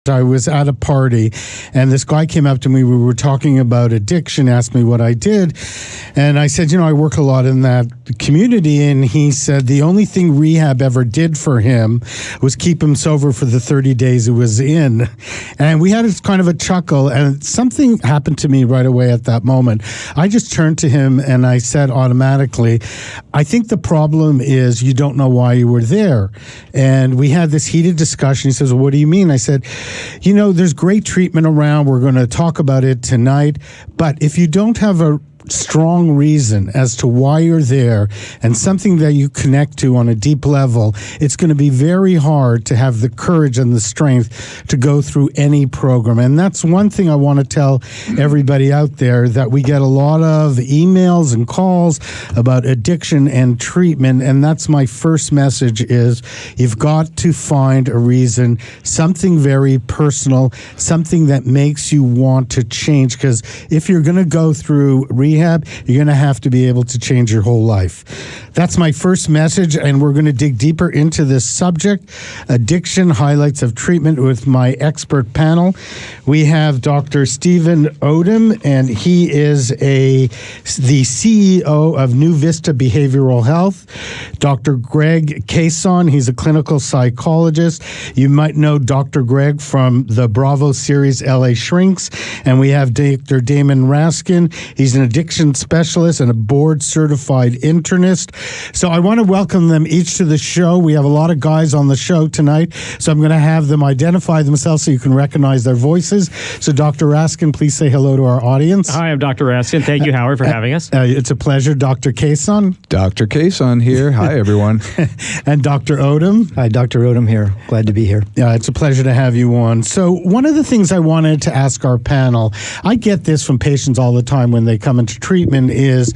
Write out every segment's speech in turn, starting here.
I was at a party and this guy came up to me. We were talking about addiction, asked me what I did. And I said, I work a lot in that community. And he said the only thing rehab ever did for him was keep him sober for the 30 days it was in. And we had kind of a chuckle, and something happened to me right away at that moment. I just turned to him and I said automatically, I think the problem is you don't know why you were there. And we had this heated discussion. He says, well, what do you mean? I said, there's great treatment around. We're going to talk about it tonight. But if you don't have a strong reason as to why you're there and something that you connect to on a deep level, it's going to be very hard to have the courage and the strength to go through any program. And that's one thing I want to tell everybody out there, that we get a lot of emails and calls about addiction and treatment. And that's my first message is you've got to find a reason, something very personal, something that makes you want to change. Because if you're going to go through rehab, you're going to have to be able to change your whole life. That's my first message, and we're going to dig deeper into this subject, addiction, highlights of treatment, with my expert panel. We have Dr. Stephen Odom, and he is the CEO of New Vista Behavioral Health. Dr. Greg Cason, he's a clinical psychologist. You might know Dr. Greg from the Bravo series LA Shrinks. And we have Dr. Damon Raskin. He's an addiction specialist and a board-certified internist. So I want to welcome them each to the show. We have a lot of guys on the show tonight, so I'm going to have them identify themselves so you can recognize their voices. So Dr. Raskin, please say hello to our audience. Hi, I'm Dr. Raskin. Thank you, Howard, for having us. It's a pleasure. Dr. Cason. Dr. Cason here. Hi, everyone. And Dr. Odom. Hi, Dr. Odom here. Glad to be here. Yeah, it's a pleasure to have you on. So one of the things I wanted to ask our panel, I get this from patients all the time when they come into treatment, is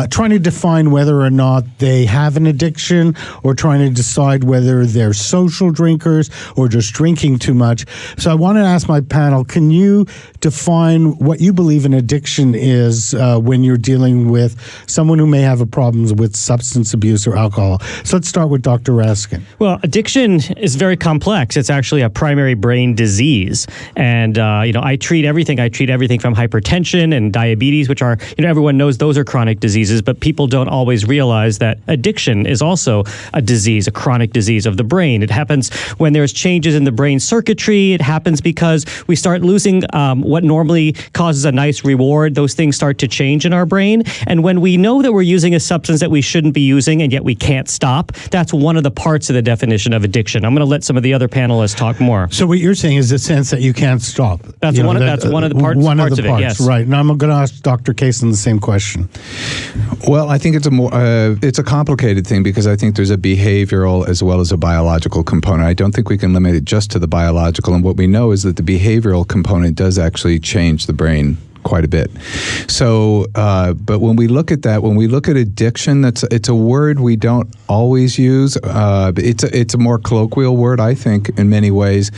trying to define whether or not they have an addiction, or trying to decide whether they're social drinkers or just drinking too much. So I want to ask my panel, can you define what you believe an addiction is when you're dealing with someone who may have a problem with substance abuse or alcohol? So let's start with Dr. Raskin. Well, addiction is very complex. It's actually a primary brain disease. And, I treat everything. I treat everything from hypertension and diabetes, which are, everyone knows those are chronic diseases, but people don't always realize that addiction is also a disease, a chronic disease of the brain. It happens when there's changes in the brain circuitry. It happens because we start losing what normally causes a nice reward. Those things start to change in our brain. And when we know that we're using a substance that we shouldn't be using and yet we can't stop, that's one of the parts of the definition of addiction. I'm going to let some of the other panelists talk more. So what you're saying is the sense that you can't stop. That's one of the parts of it, yes. Right. Now I'm going to ask Dr. Cason the same question. Well, I think it's a complicated thing, because I think there's a behavioral as well as a biological component. I don't think we can limit it just to the biological. And what we know is that the behavioral component does actually change the brain quite a bit. So, but when we look at that, when we look at addiction, it's a word we don't always use. It's a more colloquial word, I think, in many ways.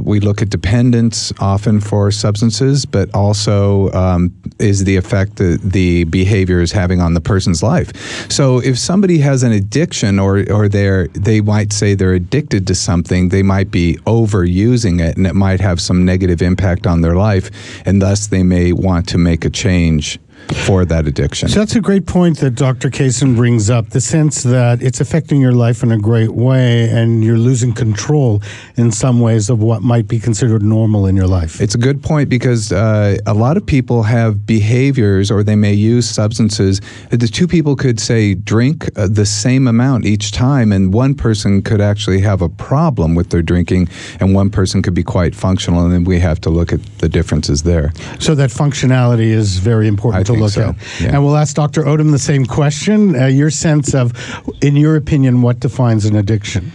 We look at dependence often for substances, but also is the effect that the behavior is having on the person's life. So if somebody has an addiction, or they might say they're addicted to something, they might be overusing it, and it might have some negative impact on their life, and thus they may want to make a change for that addiction. So that's a great point that Dr. Cason brings up, the sense that it's affecting your life in a great way and you're losing control in some ways of what might be considered normal in your life. It's a good point, because a lot of people have behaviors, or they may use substances. The two people could say drink the same amount each time, and one person could actually have a problem with their drinking, and one person could be quite functional, and then we have to look at the differences there. So that functionality is very important to look at. Yeah. And we'll ask Dr. Odom the same question. Your sense of, in your opinion, what defines an addiction?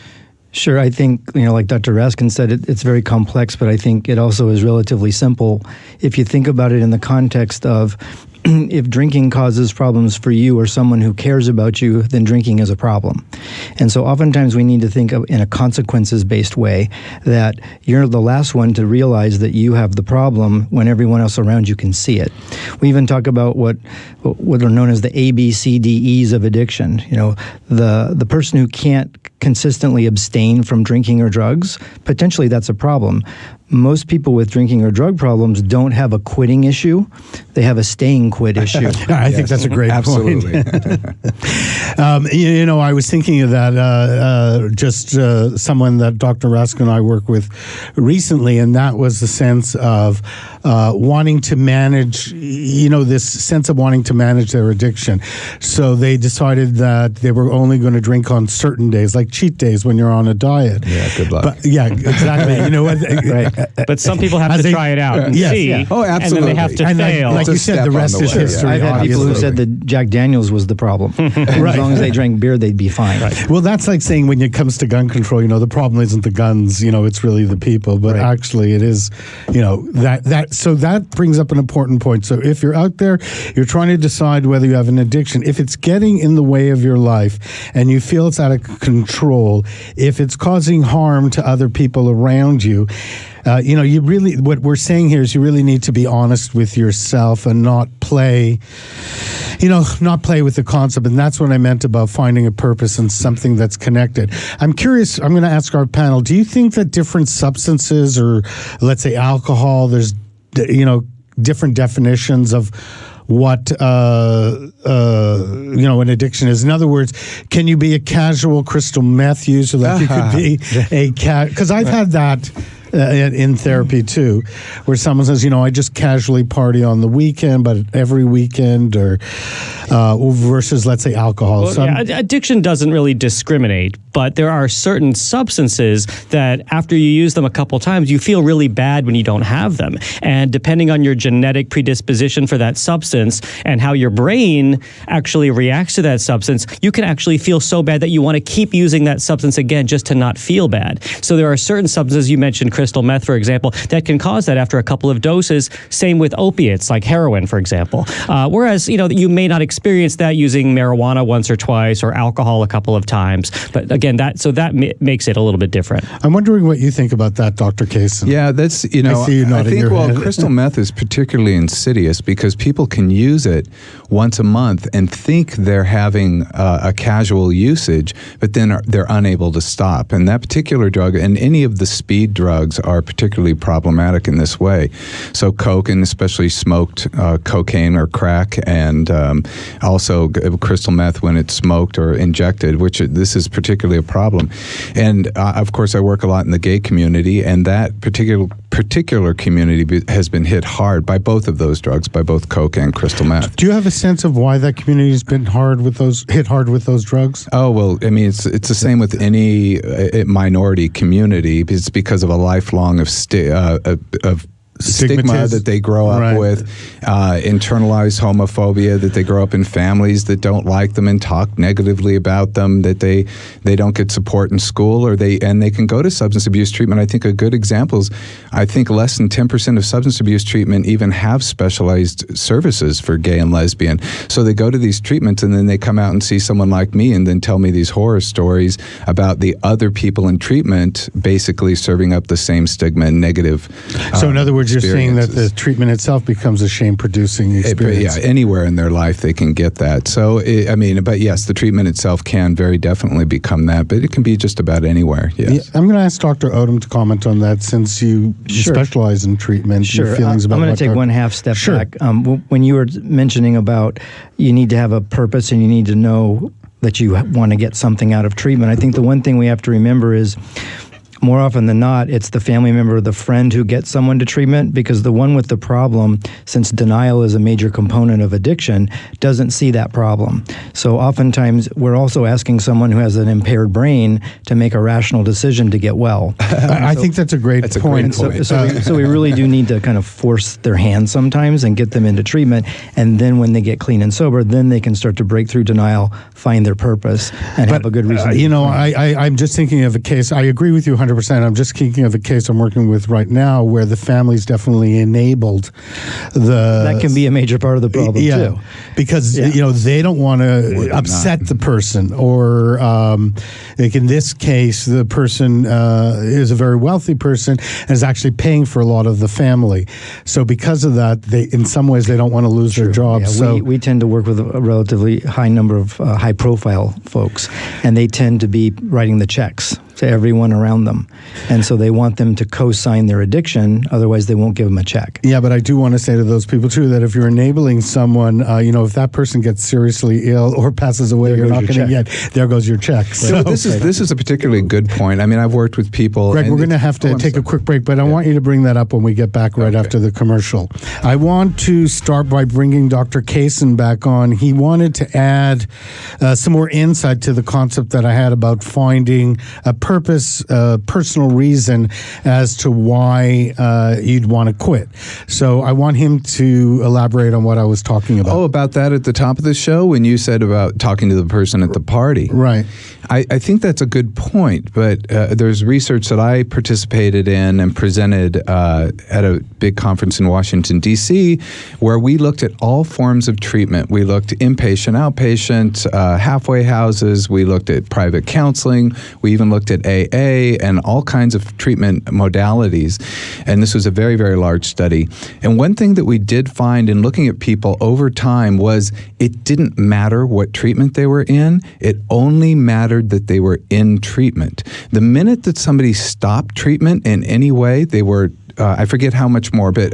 Sure. I think, like Dr. Raskin said, it's very complex, but I think it also is relatively simple. If you think about it in the context of, if drinking causes problems for you or someone who cares about you, then drinking is a problem. And so oftentimes we need to think of in a consequences-based way, that you're the last one to realize that you have the problem when everyone else around you can see it. We even talk about what are known as the ABCDEs of addiction. The person who can't consistently abstain from drinking or drugs, potentially that's a problem. Most people with drinking or drug problems don't have a quitting issue. They have a staying quit issue. I think that's a great Absolutely. point. I was thinking of that, someone that Dr. Raskin and I work with recently, and that was the sense of wanting to manage, this sense of wanting to manage their addiction. So they decided that they were only going to drink on certain days, like cheat days when you're on a diet. Yeah, good luck. But, yeah, exactly. You know what? Right. But some people have to try it out and Yes, see. yeah. Oh, absolutely. And then they have to And fail. like you It's a said, the step rest on the is way, history. I've had people who obviously. said that Jack Daniels was the problem. As long as they drank beer, they'd be fine. Well, that's like saying when it comes to gun control, the problem isn't the guns, it's really the people. But actually it is, so that brings up an important point. So if you're out there, you're trying to decide whether you have an addiction, if it's getting in the way of your life and you feel it's out of control, if it's causing harm to other people around you, you really, what we're saying here is you really need to be honest with yourself and not play with the concept. And that's what I meant about finding a purpose and something that's connected. I'm curious, I'm going to ask our panel, do you think that different substances, or let's say alcohol, there's, different definitions of what an addiction is? In other words, can you be a casual crystal meth user? Like you could be because I've had that in therapy too, where someone says, I just casually party on the weekend, but every weekend, or versus, let's say, alcohol. Well, addiction doesn't really discriminate, but there are certain substances that after you use them a couple times, you feel really bad when you don't have them. And depending on your genetic predisposition for that substance and how your brain actually reacts to that substance, you can actually feel so bad that you want to keep using that substance again just to not feel bad. So there are certain substances, you mentioned crystal meth, for example, that can cause that after a couple of doses. Same with opiates, like heroin, for example. Whereas, you may not experience that using marijuana once or twice or alcohol a couple of times. But again, that makes it a little bit different. I'm wondering what you think about that, Dr. Cason. Yeah, that's, I see you nodding your head. Crystal meth is particularly insidious because people can use it once a month and think they're having a casual usage, but then they're unable to stop. And that particular drug, and any of the speed drugs, are particularly problematic in this way. So coke, and especially smoked cocaine or crack, and also crystal meth when it's smoked or injected, which this is particularly a problem. And of course, I work a lot in the gay community, and that particular community has been hit hard by both of those drugs, by both coke and crystal meth. Do you have a sense of why that community has been hit hard with those drugs? Oh, well, I mean, it's the same with any minority community. It's because of a lifelong of stigma that they grow up with, internalized homophobia, that they grow up in families that don't like them and talk negatively about them, that they don't get support in school, or they can go to substance abuse treatment. I think a good example is, I think less than 10% of substance abuse treatment even have specialized services for gay and lesbian. So they go to these treatments and then they come out and see someone like me and then tell me these horror stories about the other people in treatment basically serving up the same stigma and negative. So in other words, you're saying that the treatment itself becomes a shame-producing experience. Anywhere in their life they can get that. So, but yes, the treatment itself can very definitely become that, but it can be just about anywhere, yes. Yeah, I'm going to ask Dr. Odom to comment on that, since you specialize in treatment. Sure. Your feelings about I'm going to take one half step back. When you were mentioning about you need to have a purpose and you need to know that you want to get something out of treatment, I think the one thing we have to remember is, more often than not, it's the family member or the friend who gets someone to treatment, because the one with the problem, since denial is a major component of addiction, doesn't see that problem. So oftentimes we're also asking someone who has an impaired brain to make a rational decision to get well. I think that's a great point. So we really do need to kind of force their hand sometimes and get them into treatment. And then when they get clean and sober, then they can start to break through denial, find their purpose, and have a good reason. I'm just thinking of a case. I agree with you 100%. 100%. I'm just thinking of a case I'm working with right now where the family's definitely enabled the... That can be a major part of the problem, too. Because, they don't want to upset the person, or like in this case, the person is a very wealthy person and is actually paying for a lot of the family. So because of that, in some ways, they don't want to lose their jobs. Yeah, so we tend to work with a relatively high number of high-profile folks, and they tend to be writing the checks to everyone around them. And so they want them to co-sign their addiction, otherwise they won't give them a check. Yeah, but I do want to say to those people, too, that if you're enabling someone, if that person gets seriously ill or passes away, you're not going to get, there goes your check. So this is a particularly good point. I mean, I've worked with people... Greg, we're going to have to take a quick break, but I want you to bring that up when we get back right after the commercial. I want to start by bringing Dr. Cason back on. He wanted to add some more insight to the concept that I had about finding a purpose, personal reason as to why you'd want to quit. So I want him to elaborate on what I was talking about. Oh, about that at the top of the show when you said about talking to the person at the party. Right. I think that's a good point, but there's research that I participated in and presented at a big conference in Washington, D.C., where we looked at all forms of treatment. We looked inpatient, outpatient, halfway houses. We looked at private counseling. We even looked at AA and all kinds of treatment modalities. And this was a very, very large study. And one thing that we did find in looking at people over time was it didn't matter what treatment they were in. It only mattered that they were in treatment. The minute that somebody stopped treatment in any way, they were I forget how much more, but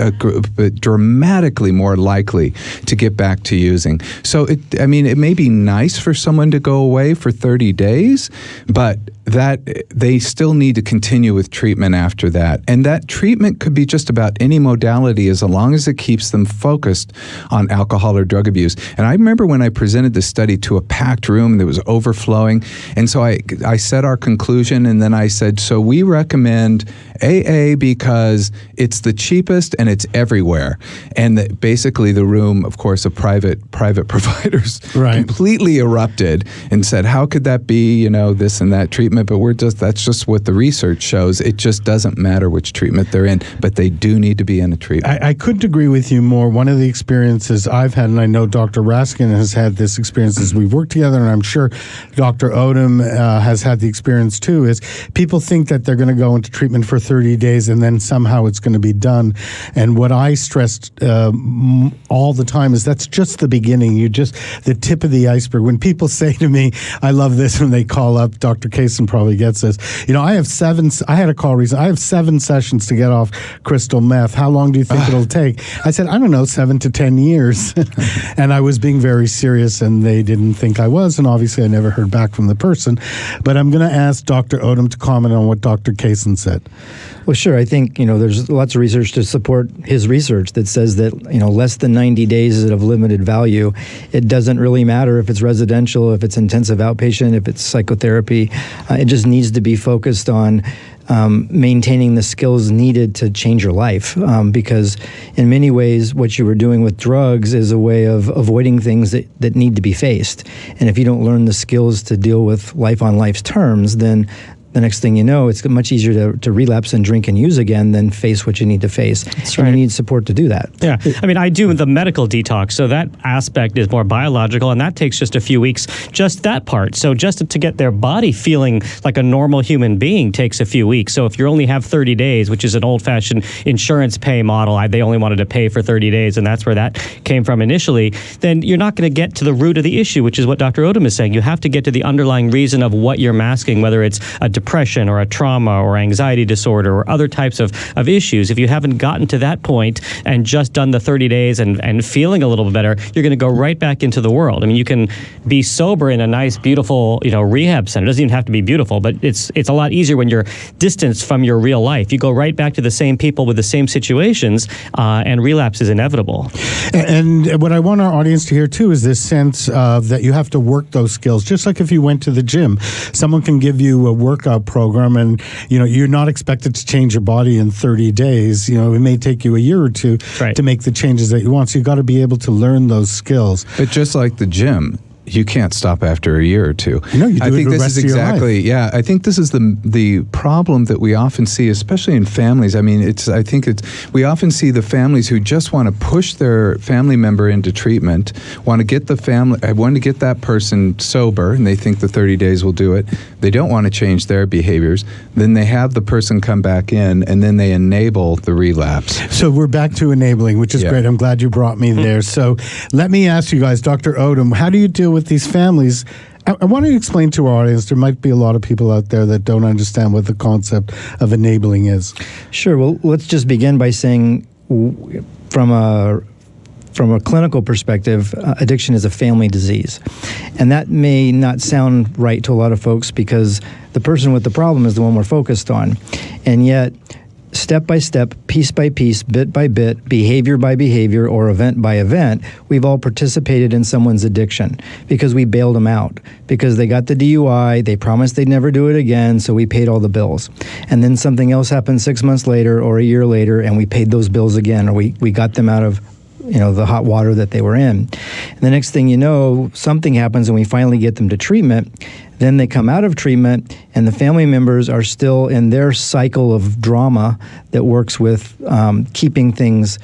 dramatically more likely to get back to using. So, it may be nice for someone to go away for 30 days, but that they still need to continue with treatment after that. And that treatment could be just about any modality as long as it keeps them focused on alcohol or drug abuse. And I remember when I presented this study to a packed room that was overflowing, and so I said our conclusion, and then I said, so we recommend AA because it's the cheapest and it's everywhere. And basically the room, of course, of private providers completely erupted and said, how could that be, this and that treatment? But that's just what the research shows. It just doesn't matter which treatment they're in, but they do need to be in a treatment. I couldn't agree with you more. One of the experiences I've had, and I know Dr. Raskin has had this experience as we've worked together, and I'm sure Dr. Odom has had the experience too, is people think that they're going to go into treatment for 30 days and then somehow it's going to be done. And what I stressed all the time is that's just the beginning. You just the tip of the iceberg. When people say to me, I love this, when they call up, Dr. Cason probably gets this. I had a call recently. I have 7 sessions to get off crystal meth. How long do you think it'll take? I said, I don't know, 7 to 10 years. And I was being very serious, and they didn't think I was. And obviously, I never heard back from the person. But I'm going to ask Dr. Odom to comment on what Dr. Cason said. Well, sure. I think, there's lots of research to support his research that says that, less than 90 days is of limited value. It doesn't really matter if it's residential, if it's intensive outpatient, if it's psychotherapy. It just needs to be focused on maintaining the skills needed to change your life, because in many ways what you were doing with drugs is a way of avoiding things that need to be faced. And if you don't learn the skills to deal with life on life's terms, then the next thing you know, it's much easier to relapse and drink and use again than face what you need to face. That's right. And you need support to do that. Yeah. I do the medical detox, so that aspect is more biological, and that takes just a few weeks, just that part. So just to get their body feeling like a normal human being takes a few weeks. So if you only have 30 days, which is an old-fashioned insurance pay model, they only wanted to pay for 30 days, and that's where that came from initially, then you're not going to get to the root of the issue, which is what Dr. Odom is saying. You have to get to the underlying reason of what you're masking, whether it's a depression or a trauma or anxiety disorder or other types of issues. If you haven't gotten to that point and just done the 30 days and feeling a little bit better, you're going to go right back into the world. You can be sober in a nice, beautiful, rehab center. It doesn't even have to be beautiful, but it's a lot easier when you're distanced from your real life. You go right back to the same people with the same situations, and relapse is inevitable. And what I want our audience to hear too is this sense that you have to work those skills. Just like if you went to the gym, someone can give you a workout program, and you're not expected to change your body in 30 days. It may take you a year or two to make the changes that you want. So you got to be able to learn those skills. But just like the gym, you can't stop after a year or two. No, you do I think it the this rest is of your life. exactly, yeah. I think this is the problem that we often see, especially in families. I mean, we often see the families who just want to push their family member into treatment, want to get that person sober, and they think the 30 days will do it. They don't want to change their behaviors. Then they have the person come back in, and then they enable the relapse. So we're back to enabling, which is great. I'm glad you brought me there. So let me ask you guys, Dr. Odom, how do you deal with these families? I want to explain to our audience, there might be a lot of people out there that don't understand what the concept of enabling is. Sure. Well, let's just begin by saying from a clinical perspective, addiction is a family disease. And that may not sound right to a lot of folks because the person with the problem is the one we're focused on. And yet, step by step, piece by piece, bit by bit, behavior by behavior, or event by event, we've all participated in someone's addiction because we bailed them out, because they got the DUI, they promised they'd never do it again, so we paid all the bills. And then something else happened 6 months later or a year later, and we paid those bills again, or we got them out of the hot water that they were in. And the next thing you know, something happens and we finally get them to treatment. Then they come out of treatment and the family members are still in their cycle of drama that works with keeping things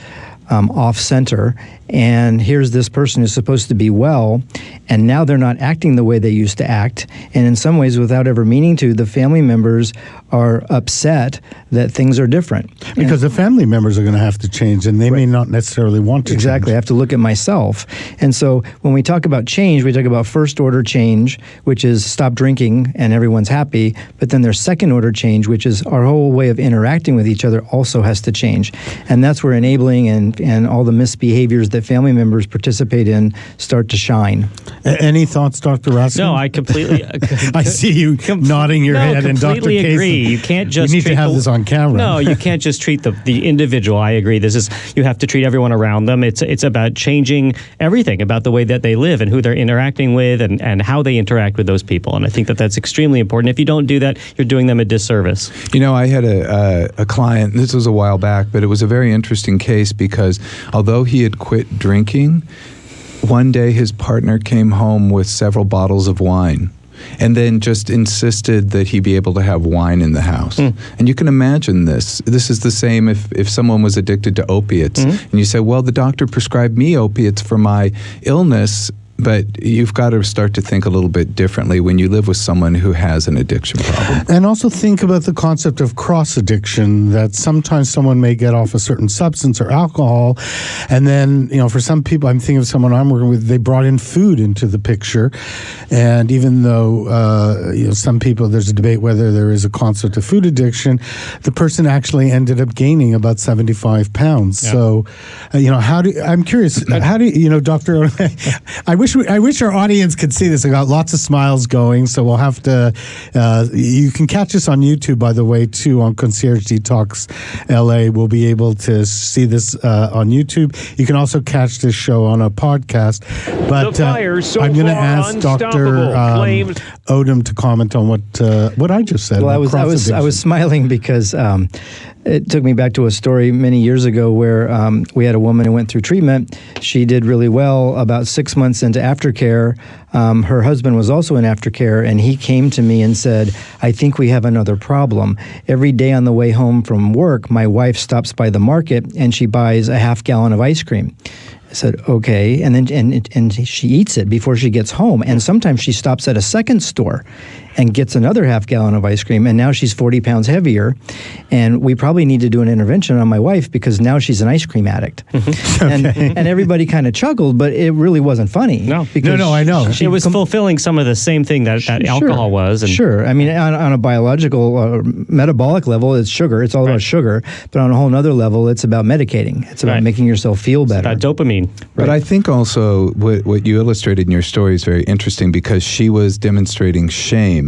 off center. And here's this person who's supposed to be well, and now they're not acting the way they used to act. And in some ways, without ever meaning to, the family members are upset that things are different. Because the family members are going to have to change, and they may not necessarily want to Exactly. change. I have to look at myself. And so when we talk about change, we talk about first order change, which is stop drinking and everyone's happy. But then there's second order change, which is our whole way of interacting with each other also has to change. And that's where enabling and all the misbehaviors that family members participate in start to shine. Any thoughts, Dr. Raskin? No, I completely. I see you nodding your head, and Dr. completely agree. Cason, You can't just. we need to have this on camera. No, you can't just treat the individual. I agree. You have to treat everyone around them. It's about changing everything about the way that they live and who they're interacting with and how they interact with those people. And I think that that's extremely important. If you don't do that, you're doing them a disservice. I had a client, this was a while back, but it was a very interesting case because although he had quit drinking, one day his partner came home with several bottles of wine and then just insisted that he be able to have wine in the house. And you can imagine this. This is the same if someone was addicted to opiates and you say, well, the doctor prescribed me opiates for my illness. But you've got to start to think a little bit differently when you live with someone who has an addiction problem. And also think about the concept of cross-addiction, that sometimes someone may get off a certain substance or alcohol, and then, for some people, I'm thinking of someone I'm working with, they brought in food into the picture. And even though, some people, there's a debate whether there is a concept of food addiction, the person actually ended up gaining about 75 pounds. Yeah. So, I'm curious, how do you, Dr. I wish our audience could see this. I got lots of smiles going, so we'll have to. You can catch us on YouTube, by the way, too, on Concierge Detox LA. We'll be able to see this on YouTube. You can also catch this show on a podcast. But I'm going to ask Dr. Odom to comment on what I just said. Well, I was smiling because it took me back to a story many years ago where we had a woman who went through treatment. She did really well. About 6 months into aftercare, her husband was also in aftercare, and he came to me and said, I think we have another problem. Every day on the way home from work, my wife stops by the market and she buys a half gallon of ice cream. I said, okay, and then she eats it before she gets home. And sometimes she stops at a second store and gets another half gallon of ice cream, and now she's 40 pounds heavier. And we probably need to do an intervention on my wife because now she's an ice cream addict. And everybody kind of chuckled, but it really wasn't funny. No, I know. It was fulfilling some of the same thing that alcohol was. And sure. I mean, on a biological, metabolic level, it's sugar. It's all about sugar. But on a whole other level, it's about medicating. It's about making yourself feel better. It's about dopamine. But I think also what you illustrated in your story is very interesting because she was demonstrating shame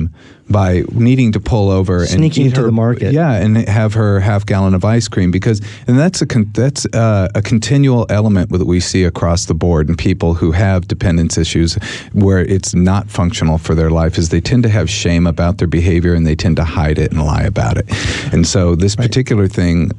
by needing to pull over Sneaking and eat to her, the market. Yeah, and have her half-gallon of ice cream and that's a continual element that we see across the board in people who have dependence issues where it's not functional for their life is they tend to have shame about their behavior and they tend to hide it and lie about it. And so this particular thing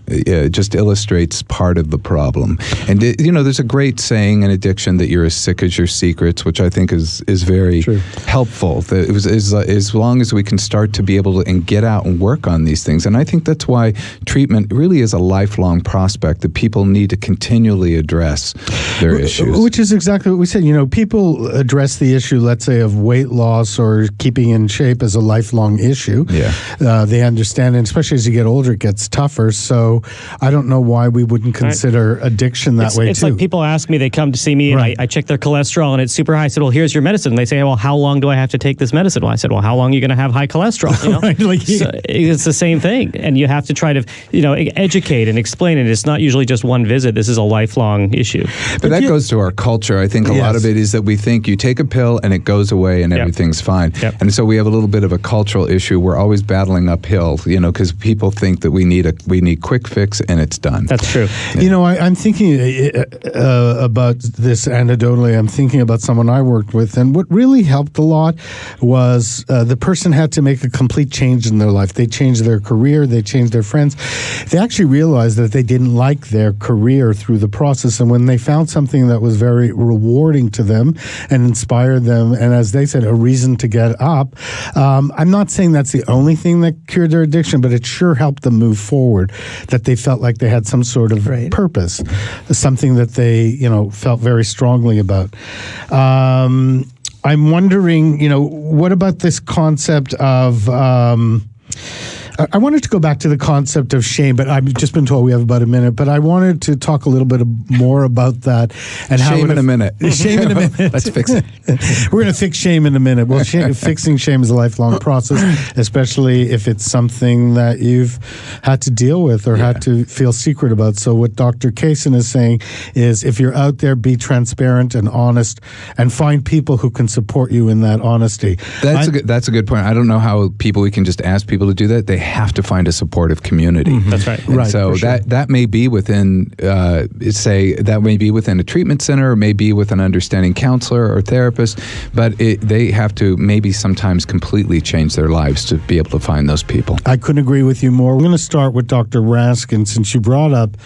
just illustrates part of the problem. And there's a great saying in addiction that you're as sick as your secrets, which I think is very helpful. That it was as long as we can start to be able to and get out and work on these things. And I think that's why treatment really is a lifelong prospect that people need to continually address their issues. Which is exactly what we said. People address the issue, let's say, of weight loss or keeping in shape as a lifelong issue. Yeah. They understand, and especially as you get older, it gets tougher. So I don't know why we wouldn't consider addiction that way, it's too. Like people ask me, they come to see me, and I check their cholesterol, and it's super high. I said, well, here's your medicine. And they say, well, how long do I have to take this medicine? Well, I said, well, how long are you going to have high cholesterol? So it's the same thing. And you have to try to, educate and explain it. It's not usually just one visit. This is a lifelong issue. But that goes to our culture. I think a lot of it is that we think you take a pill and it goes away and everything's fine. Yep. And so we have a little bit of a cultural issue. We're always battling uphill, because people think that we need quick fix and it's done. That's true. I'm thinking about this anecdotally. I'm thinking about someone I worked with, and what really helped a lot was the person had to make a complete change in their life. They changed their career, they changed their friends. They actually realized that they didn't like their career through the process, and when they found something that was very rewarding to them and inspired them, and as they said, a reason to get up. I'm not saying that's the only thing that cured their addiction, but it sure helped them move forward, that they felt like they had some sort of purpose, something that they, felt very strongly about. I'm wondering, what about this concept of... I wanted to go back to the concept of shame, but I've just been told we have about a minute. But I wanted to talk a little bit more about that and how shame in a minute. Shame in a minute. Let's fix it. We're going to fix shame in a minute. Well, fixing shame is a lifelong process, especially if it's something that you've had to deal with or had to feel secret about. So what Dr. Cason is saying is, if you're out there, be transparent and honest, and find people who can support you in that honesty. That's a good point. I don't know how we can just ask people to do that. They have to find a supportive community. Mm-hmm. That's right. And so that may be within, that may be within a treatment center, or may be with an understanding counselor or therapist, but they have to maybe sometimes completely change their lives to be able to find those people. I couldn't agree with you more. We're going to start with Dr. Raskin, since you brought up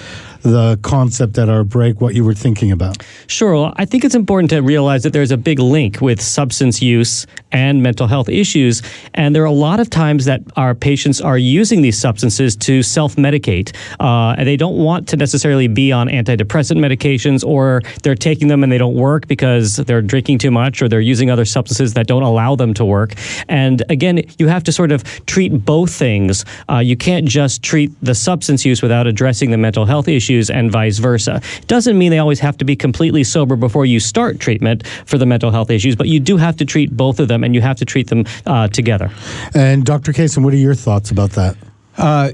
the concept at our break, what you were thinking about. Sure. Well, I think it's important to realize that there's a big link with substance use and mental health issues. And there are a lot of times that our patients are using these substances to self-medicate. And they don't want to necessarily be on antidepressant medications, or they're taking them and they don't work because they're drinking too much, or they're using other substances that don't allow them to work. And again, you have to sort of treat both things. You can't just treat the substance use without addressing the mental health issues, and vice versa. It doesn't mean they always have to be completely sober before you start treatment for the mental health issues, but you do have to treat both of them, and you have to treat them together. And Dr. Cason, what are your thoughts about that? I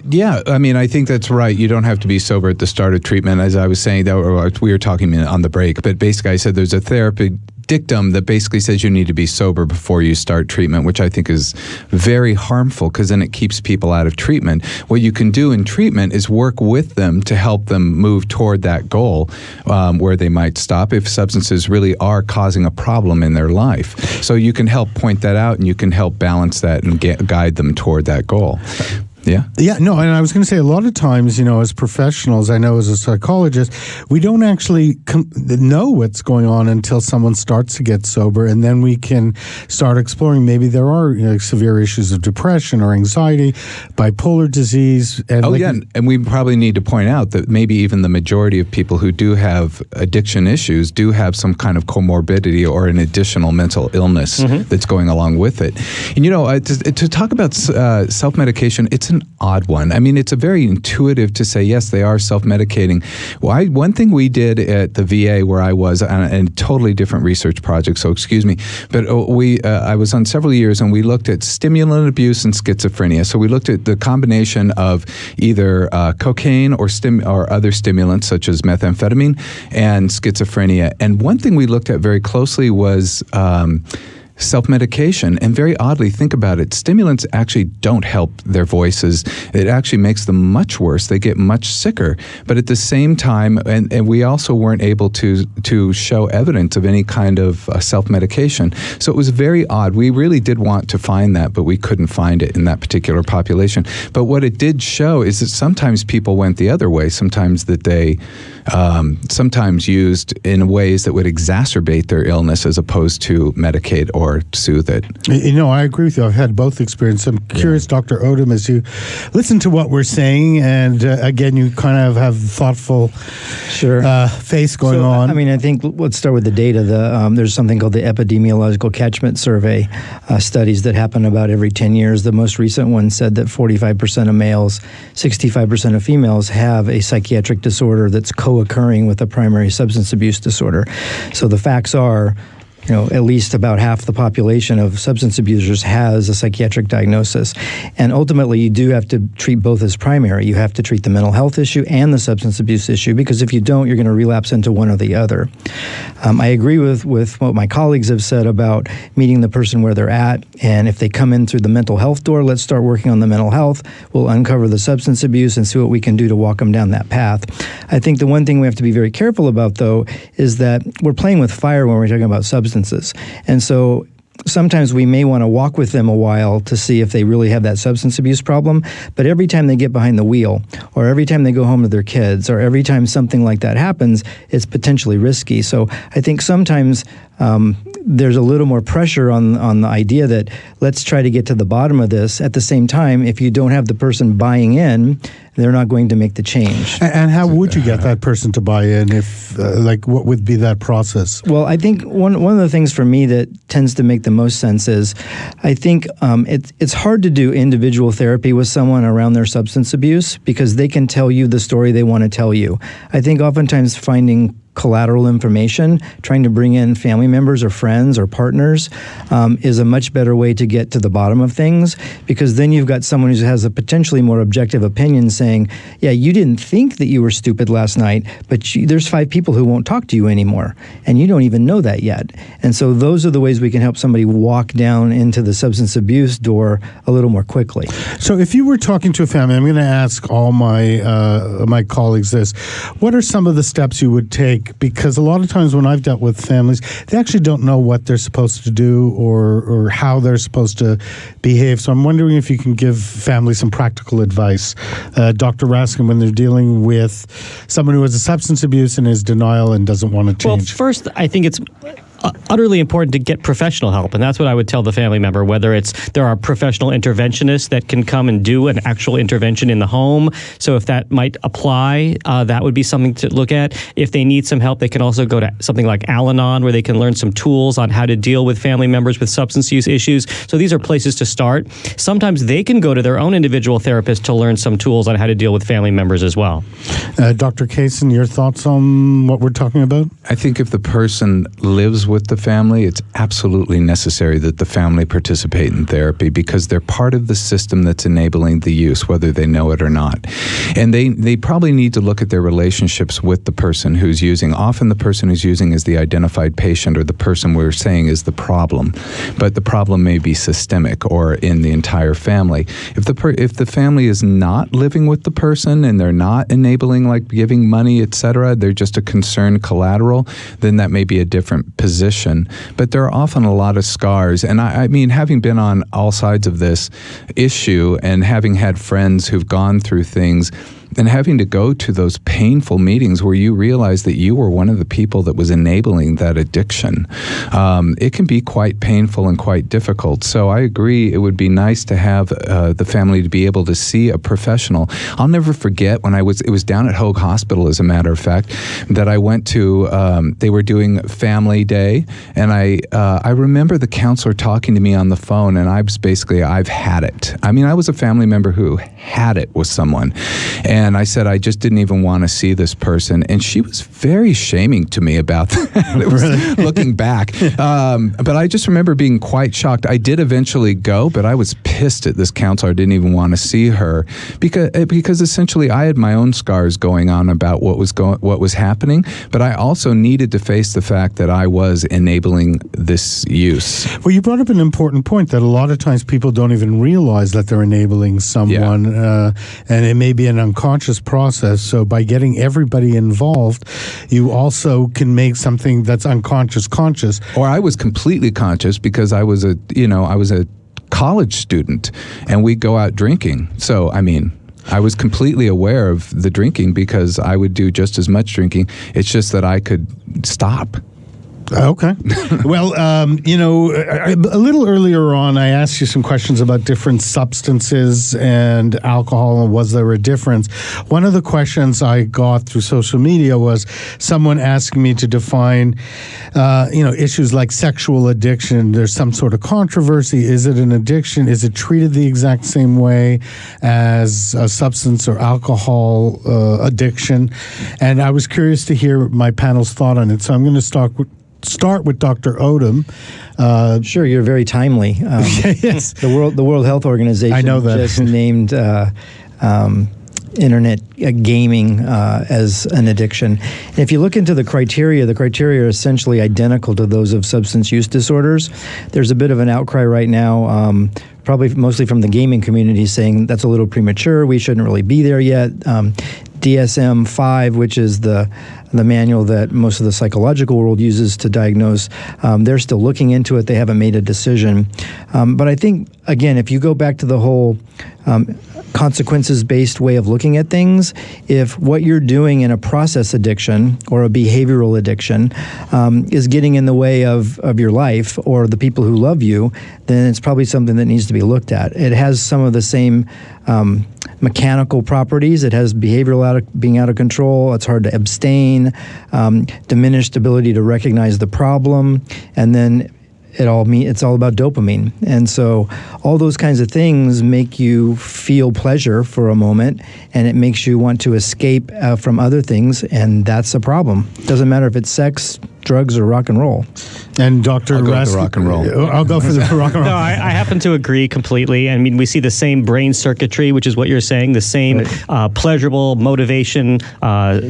think that's right. You don't have to be sober at the start of treatment. As I was saying, we were talking on the break, but basically I said there's a therapy dictum that basically says you need to be sober before you start treatment, which I think is very harmful, because then it keeps people out of treatment. What you can do in treatment is work with them to help them move toward that goal, where they might stop if substances really are causing a problem in their life. So you can help point that out, and you can help balance that and guide them toward that goal. And I was going to say, a lot of times, as professionals, I know as a psychologist, we don't actually know what's going on until someone starts to get sober, and then we can start exploring. Maybe there are severe issues of depression or anxiety, bipolar disease. And and we probably need to point out that maybe even the majority of people who do have addiction issues do have some kind of comorbidity or an additional mental illness that's going along with it. And to talk about self-medication, it's an odd one. I mean, it's a very intuitive to say, yes, they are self-medicating. Well, one thing we did at the VA where I was on a totally different research project, so excuse me, but I was on several years, and we looked at stimulant abuse and schizophrenia. So we looked at the combination of either cocaine or other stimulants such as methamphetamine and schizophrenia. And one thing we looked at very closely was self-medication. And very oddly, think about it, stimulants actually don't help their voices. It actually makes them much worse. They get much sicker. But at the same time, and we also weren't able to show evidence of any kind of self-medication. So it was very odd. We really did want to find that, but we couldn't find it in that particular population. But what it did show is that sometimes people went the other way, sometimes that they sometimes used in ways that would exacerbate their illness as opposed to medicate or soothe it. I agree with you. I've had both experiences. I'm curious, Dr. Odom, as you listen to what we're saying, and again, you kind of have thoughtful face going on. I mean, I think let's start with the data. There's something called the Epidemiological Catchment Survey studies that happen about every 10 years. The most recent one said that 45% of males, 65% of females have a psychiatric disorder that's co-occurring with a primary substance abuse disorder. So the facts are, at least about half the population of substance abusers has a psychiatric diagnosis. And ultimately, you do have to treat both as primary. You have to treat the mental health issue and the substance abuse issue, because if you don't, you're going to relapse into one or the other. I agree with what my colleagues have said about meeting the person where they're at. And if they come in through the mental health door, let's start working on the mental health. We'll uncover the substance abuse and see what we can do to walk them down that path. I think the one thing we have to be very careful about, though, is that we're playing with fire when we're talking about substances. And so sometimes we may want to walk with them a while to see if they really have that substance abuse problem. But every time they get behind the wheel, or every time they go home to their kids, or every time something like that happens, it's potentially risky. So I think sometimes there's a little more pressure on the idea that let's try to get to the bottom of this. At the same time, if you don't have the person buying in, they're not going to make the change. And how would you get that person to buy in? If what would be that process? Well, I think one of the things for me that tends to make the most sense is, I think it's hard to do individual therapy with someone around their substance abuse, because they can tell you the story they want to tell you. I think oftentimes finding collateral information, trying to bring in family members or friends or partners is a much better way to get to the bottom of things, because then you've got someone who has a potentially more objective opinion saying, yeah, you didn't think that you were stupid last night, but there's 5 people who won't talk to you anymore, and you don't even know that yet. And so those are the ways we can help somebody walk down into the substance abuse door a little more quickly. So if you were talking to a family, I'm going to ask all my colleagues this, what are some of the steps you would take? Because a lot of times when I've dealt with families, they actually don't know what they're supposed to do or how they're supposed to behave. So I'm wondering if you can give families some practical advice. Dr. Raskin, when they're dealing with someone who has a substance abuse and is denial and doesn't want to change. Well, first, I think it's utterly important to get professional help, and that's what I would tell the family member, whether there are professional interventionists that can come and do an actual intervention in the home. So if that might apply, that would be something to look at. If they need some help, they can also go to something like Al-Anon, where they can learn some tools on how to deal with family members with substance use issues. So these are places to start. Sometimes they can go to their own individual therapist to learn some tools on how to deal with family members as well. Dr. Cason, your thoughts on what we're talking about? I think if the person lives with the family, it's absolutely necessary that the family participate in therapy, because they're part of the system that's enabling the use, whether they know it or not. And they probably need to look at their relationships with the person who's using. Often the person who's using is the identified patient, or the person we're saying is the problem. But the problem may be systemic or in the entire family. If the family is not living with the person and they're not enabling, like giving money, etc., they're just a concerned collateral, then that may be a different position. But there are often a lot of scars. And I mean, having been on all sides of this issue and having had friends who've gone through things, and having to go to those painful meetings where you realize that you were one of the people that was enabling that addiction, it can be quite painful and quite difficult. So I agree, it would be nice to have the family to be able to see a professional. I'll never forget when it was down at Hoag Hospital, as a matter of fact, that I went to, they were doing Family Day, and I remember the counselor talking to me on the phone, and I was basically, I've had it. I mean, I was a family member who had it with someone. And I said, I just didn't even want to see this person. And she was very shaming to me about that. It was, looking back. But I just remember being quite shocked. I did eventually go, but I was pissed at this counselor. I didn't even want to see her because essentially I had my own scars going on about what was happening, but I also needed to face the fact that I was enabling this use. Well, you brought up an important point that a lot of times people don't even realize that they're enabling someone, and it may be an unconscious process. So by getting everybody involved, you also can make something that's unconscious conscious. Or I was completely conscious because I was a college student, and we'd go out drinking. So, I mean, I was completely aware of the drinking because I would do just as much drinking. It's just that I could stop. Okay. Well, a little earlier on, I asked you some questions about different substances and alcohol, and was there a difference? One of the questions I got through social media was someone asking me to define, issues like sexual addiction. There's some sort of controversy. Is it an addiction? Is it treated the exact same way as a substance or alcohol addiction? And I was curious to hear my panel's thought on it. So I'm going to start with Dr. Odom. Sure, you're very timely. Yes. The World Health Organization I know that. just named internet gaming as an addiction. And if you look into the criteria are essentially identical to those of substance use disorders. There's a bit of an outcry right now, probably mostly from the gaming community, saying that's a little premature, we shouldn't really be there yet. DSM-5, which is the manual that most of the psychological world uses to diagnose, they're still looking into it. They haven't made a decision. But I think, again, if you go back to the whole consequences-based way of looking at things, if what you're doing in a process addiction or a behavioral addiction is getting in the way of your life or the people who love you, then it's probably something that needs to be looked at. It has some of the same mechanical properties. It has behavioral being out of control. It's hard to abstain, diminished ability to recognize the problem, and then it's all about dopamine. And so all those kinds of things make you feel pleasure for a moment, and it makes you want to escape from other things, and that's a problem. Doesn't matter if it's sex, drugs, or rock and roll. And Dr. I'll go Raskin, with the rock and roll. I'll go for the rock and roll. No, I happen to agree completely. I mean, we see the same brain circuitry, which is what you're saying, the same pleasurable motivation,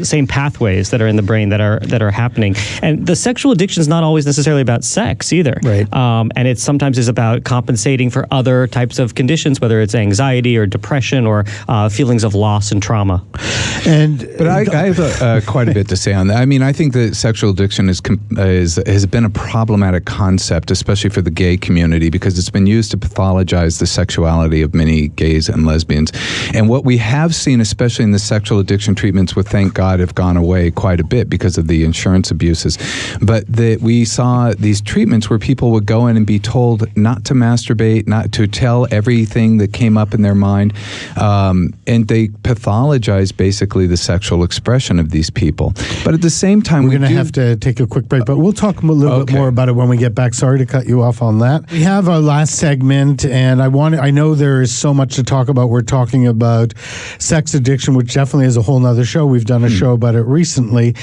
same pathways that are in the brain that are happening. And the sexual addiction is not always necessarily about sex either. Right. And it sometimes is about compensating for other types of conditions, whether it's anxiety or depression or feelings of loss and trauma. But I have quite a bit to say on that. I mean, I think that sexual addiction has been a problematic concept, especially for the gay community, because it's been used to pathologize the sexuality of many gays and lesbians. And what we have seen, especially in the sexual addiction treatments, thank God, have gone away quite a bit because of the insurance abuses. But we saw these treatments where people would go in and be told not to masturbate, not to tell everything that came up in their mind, and they pathologize basically the sexual expression of these people. But at the same time, we're going to have to take a quick break, but we'll talk a little bit more about it when we get back. Sorry to cut you off on that. We have our last segment, and I know there is so much to talk about. We're talking about sex addiction, which definitely is a whole nother show. We've done a show about it recently,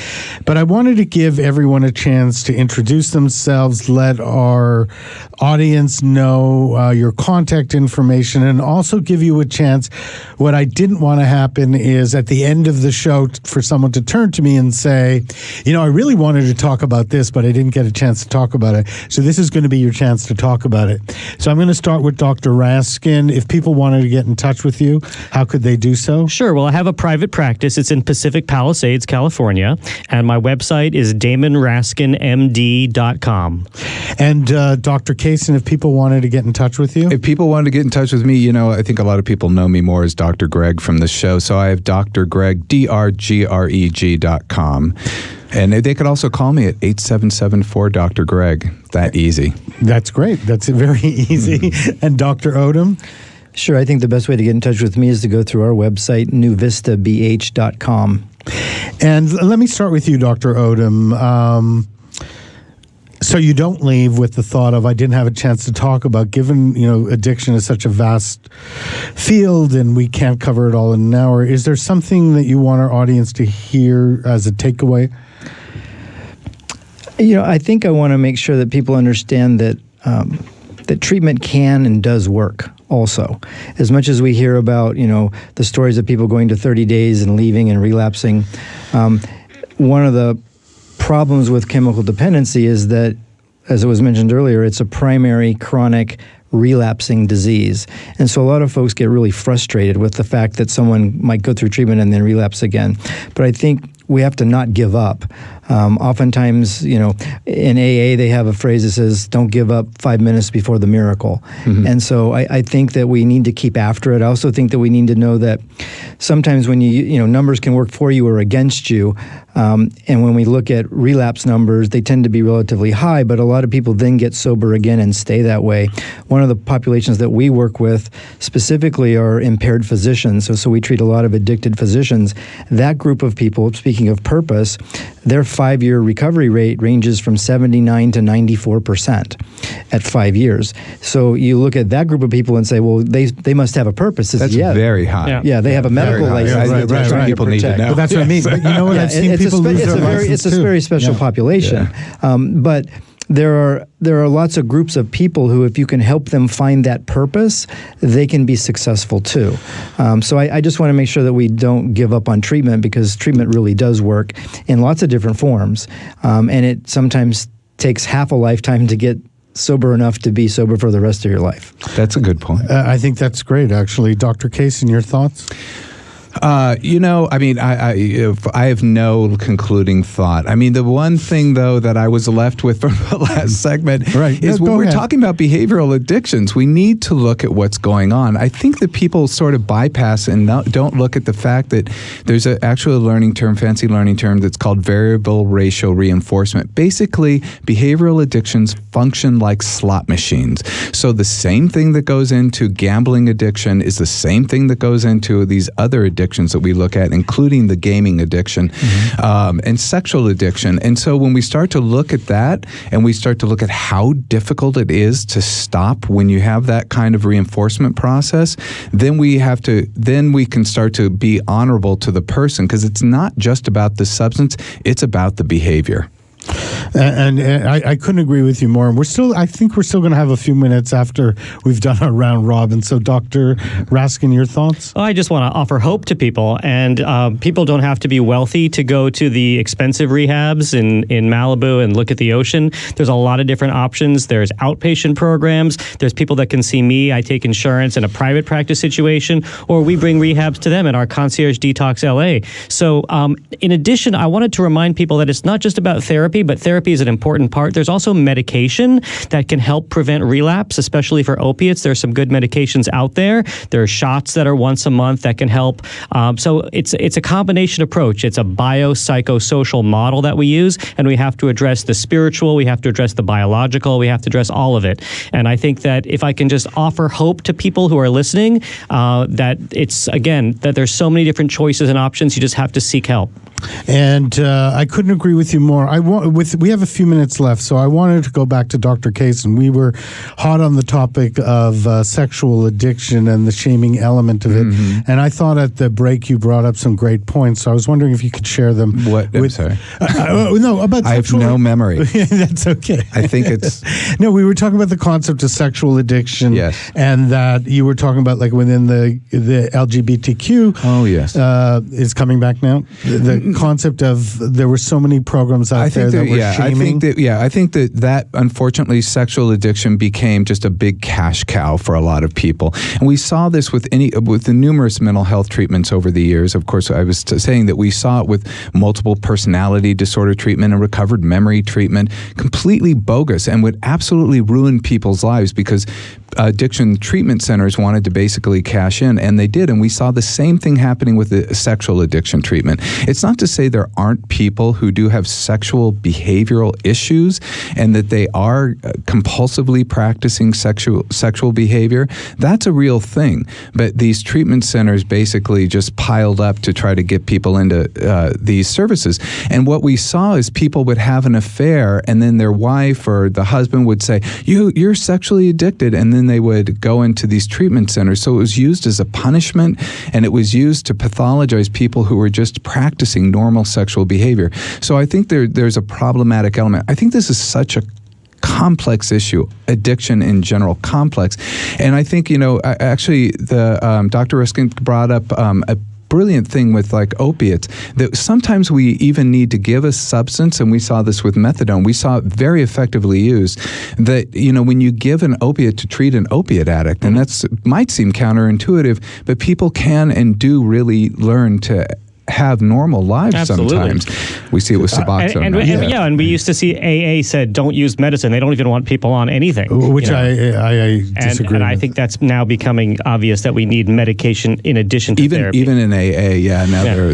but I wanted to give everyone a chance to introduce themselves, let our audience know your contact information, and also give you a chance. What I didn't want to happen is at the end of the show for someone to turn to me and say, I really wanted to talk about this, but I didn't get a chance to talk about it. So this is going to be your chance to talk about it. So I'm going to start with Dr. Raskin. If people wanted to get in touch with you, how could they do so? Sure. Well, I have a private practice. It's in Pacific Palisades, California, and my website is damonraskinmd.com. And Dr. Cason, if people wanted to get in touch with you? If people wanted to get in touch with me, I think a lot of people know me more as Dr. Greg from the show. So I have Dr. Greg, drgreg.com. And they could also call me at 877-4-Dr. Greg. That easy. That's great. That's very easy. And Dr. Odom? Sure. I think the best way to get in touch with me is to go through our website, newvistabh.com. And let me start with you, Dr. Odom. So you don't leave with the thought of, I didn't have a chance to talk about, given, addiction is such a vast field and we can't cover it all in an hour. Is there something that you want our audience to hear as a takeaway? I think I want to make sure that people understand that that treatment can and does work also. As much as we hear about, the stories of people going to 30 days and leaving and relapsing, one of the problems with chemical dependency is that, as it was mentioned earlier, it's a primary chronic relapsing disease. And so a lot of folks get really frustrated with the fact that someone might go through treatment and then relapse again. But I think we have to not give up. Oftentimes, in AA, they have a phrase that says, don't give up 5 minutes before the miracle. Mm-hmm. And so I think that we need to keep after it. I also think that we need to know that sometimes when numbers can work for you or against you. And when we look at relapse numbers, they tend to be relatively high, but a lot of people then get sober again and stay that way. One of the populations that we work with specifically are impaired physicians. So we treat a lot of addicted physicians. That group of people, speaking of purpose, their 5-year recovery rate ranges from 79 to 94% at 5 years. So you look at that group of people and say, well, they must have a purpose. That's very high. Yeah, they have a medical license. Right. People need to know. But that's what I mean. But I've seen people lose their license It's a very special population. Yeah. But there are lots of groups of people who, if you can help them find that purpose, they can be successful too. So I just want to make sure that we don't give up on treatment, because treatment really does work in lots of different forms. And it sometimes takes half a lifetime to get sober enough to be sober for the rest of your life. That's a good point. I think that's great, actually. Dr. Cason, your thoughts? I have no concluding thought. I mean, the one thing, though, that I was left with from the last segment is when we're talking about behavioral addictions, we need to look at what's going on. I think that people sort of bypass and don't look at the fact that there's an actual fancy learning term that's called variable ratio reinforcement. Basically, behavioral addictions function like slot machines. So the same thing that goes into gambling addiction is the same thing that goes into these other addictions that we look at, including the gaming addiction, and sexual addiction. And so when we start to look at that, and we start to look at how difficult it is to stop when you have that kind of reinforcement process, then we can start to be honorable to the person, because it's not just about the substance, it's about the behavior. And I couldn't agree with you more. And I think we're still going to have a few minutes after we've done our round robin. So, Dr. Raskin, your thoughts? I just want to offer hope to people. And people don't have to be wealthy to go to the expensive rehabs in Malibu and look at the ocean. There's a lot of different options. There's outpatient programs. There's people that can see me. I take insurance in a private practice situation, or we bring rehabs to them in our Concierge Detox LA. So, in addition, I wanted to remind people that it's not just about therapy, but therapy is an important part. There's also medication that can help prevent relapse, especially for opiates. There's some good medications out there. There are shots that are once a month that can help. So it's a combination approach. It's a biopsychosocial model that we use, and we have to address the spiritual, we have to address the biological, we have to address all of it. And I think that if I can just offer hope to people who are listening, that that there's so many different choices and options, you just have to seek help. And I couldn't agree with you more. We have a few minutes left, so I wanted to go back to Dr. Cason. We were hot on the topic of sexual addiction and the shaming element of it. Mm-hmm. And I thought at the break you brought up some great points. So I was wondering if you could share them. I'm sorry. No, about I have no memory. That's okay. I think it's... No, we were talking about the concept of sexual addiction. Yes. And that you were talking about, like, within the LGBTQ. Oh, yes. Is coming back now. The concept of there were so many programs out there that were shaming. I think that unfortunately sexual addiction became just a big cash cow for a lot of people. And we saw this with the numerous mental health treatments over the years. Of course, I was saying that we saw it with multiple personality disorder treatment and recovered memory treatment, completely bogus and would absolutely ruin people's lives, because addiction treatment centers wanted to basically cash in, and they did. And we saw the same thing happening with the sexual addiction treatment. It's not to say there aren't people who do have sexual behavioral issues and that they are compulsively practicing sexual behavior. That's a real thing. But these treatment centers basically just piled up to try to get people into these services. And what we saw is people would have an affair, and then their wife or the husband would say, you're sexually addicted, and then they would go into these treatment centers. So it was used as a punishment, and it was used to pathologize people who were just practicing normal sexual behavior. So I think there's a problematic element. I think this is such a complex issue, addiction in general, complex. And I think, actually, the Dr. Raskin brought up a brilliant thing with like opiates, that sometimes we even need to give a substance, and we saw this with methadone. We saw it very effectively used, that, when you give an opiate to treat an opiate addict, and that's might seem counterintuitive, but people can and do really learn to have normal lives. Absolutely. Sometimes. We see it with Suboxone. And we used to see AA said don't use medicine. They don't even want people on anything. Which I disagree and I with. think that's now becoming obvious that we need medication in addition to therapy. Even in AA,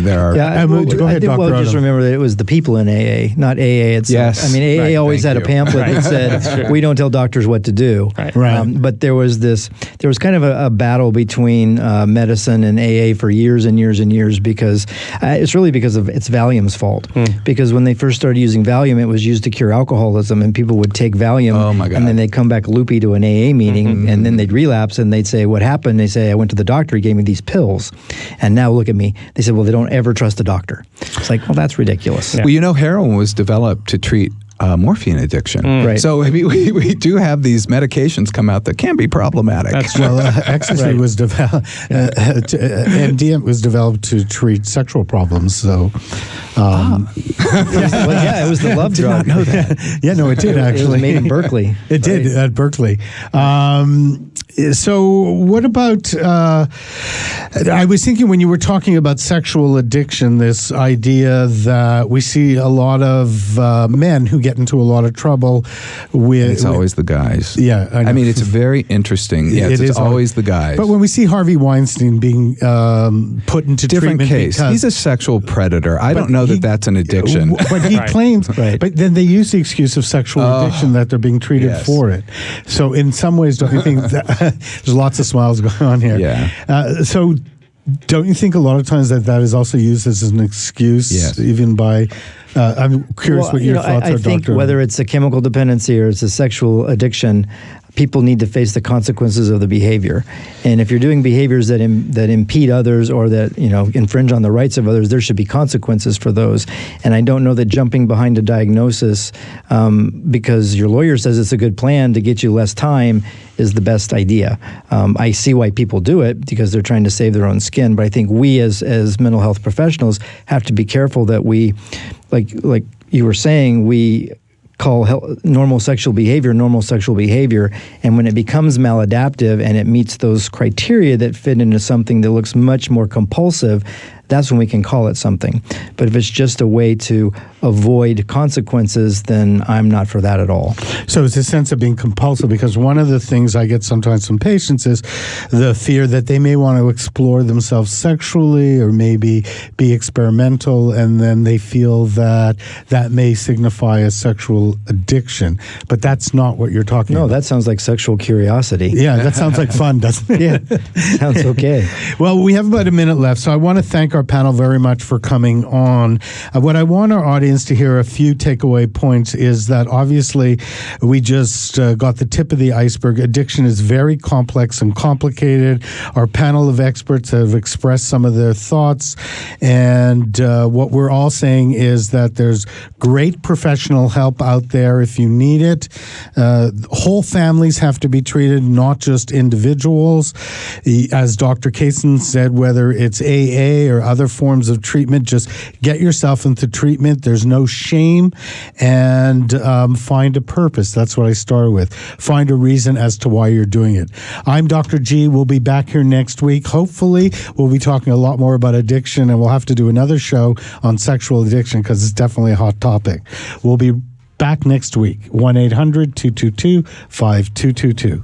there are. Yeah, go ahead, Dr. Odom. Just remember that it was the people in AA, not AA itself. Yes. I mean, AA always had a pamphlet that said, we don't tell doctors what to do. Right. But there was kind of a battle between medicine and AA for years and years and years, because it's really because of it's Valium's fault. Because when they first started using Valium, it was used to cure alcoholism, and people would take Valium, and then they'd come back loopy to an AA meeting, and then they'd relapse, and they'd say, what happened? They say, I went to the doctor, he gave me these pills, and now look at me. They said, well, they don't ever trust a doctor. It's like, well, that's ridiculous. Yeah. Well, heroin was developed to treat morphine addiction. Right. So we do have these medications come out that can be problematic. That's true. Well, ecstasy was developed, MDMA was developed to treat sexual problems. So, it was the love drug. Did not know that. Yeah, no, it did actually. It was made in Berkeley. It did at Berkeley. So what about, I was thinking when you were talking about sexual addiction, this idea that we see a lot of men who get into a lot of trouble with... It's always the guys. Yeah. I mean, it's very interesting. Yes, it's always the guys. But when we see Harvey Weinstein being put into different treatment... case. He's a sexual predator. I don't know that that's an addiction. But he claims... But then they use the excuse of sexual addiction that they're being treated for it. So in some ways, don't you think that... There's lots of smiles going on here. Yeah. So don't you think a lot of times that is also used as an excuse, even by... I'm curious what your thoughts are, I think Doctor. Whether it's a chemical dependency or it's a sexual addiction, people need to face the consequences of the behavior. And if you're doing behaviors that impede others or that infringe on the rights of others, there should be consequences for those. And I don't know that jumping behind a diagnosis because your lawyer says it's a good plan to get you less time is the best idea. I see why people do it because they're trying to save their own skin. But I think we as mental health professionals have to be careful that we, like you were saying, we call normal sexual behavior, and when it becomes maladaptive and it meets those criteria that fit into something that looks much more compulsive, that's when we can call it something. But if it's just a way to avoid consequences, then I'm not for that at all. So it's a sense of being compulsive, because one of the things I get sometimes from patients is the fear that they may want to explore themselves sexually or maybe be experimental, and then they feel that may signify a sexual addiction. But that's not what you're talking about. No, that sounds like sexual curiosity. Yeah, that sounds like fun, doesn't it? Yeah, sounds okay. Well, we have about a minute left, so I want to thank our panel very much for coming on. What I want our audience to hear, a few takeaway points, is that obviously we just got the tip of the iceberg. Addiction is very complex and complicated. Our panel of experts have expressed some of their thoughts, and what we're all saying is that there's great professional help out there if you need it. Whole families have to be treated, not just individuals. As Dr. Cason said, whether it's AA or other forms of treatment, just get yourself into treatment. There's no shame, and find a purpose. That's what I started with. Find a reason as to why you're doing it. I'm Dr. G. We'll be back here next week. Hopefully, we'll be talking a lot more about addiction, and we'll have to do another show on sexual addiction because it's definitely a hot topic. We'll be back next week. 1-800-222-5222.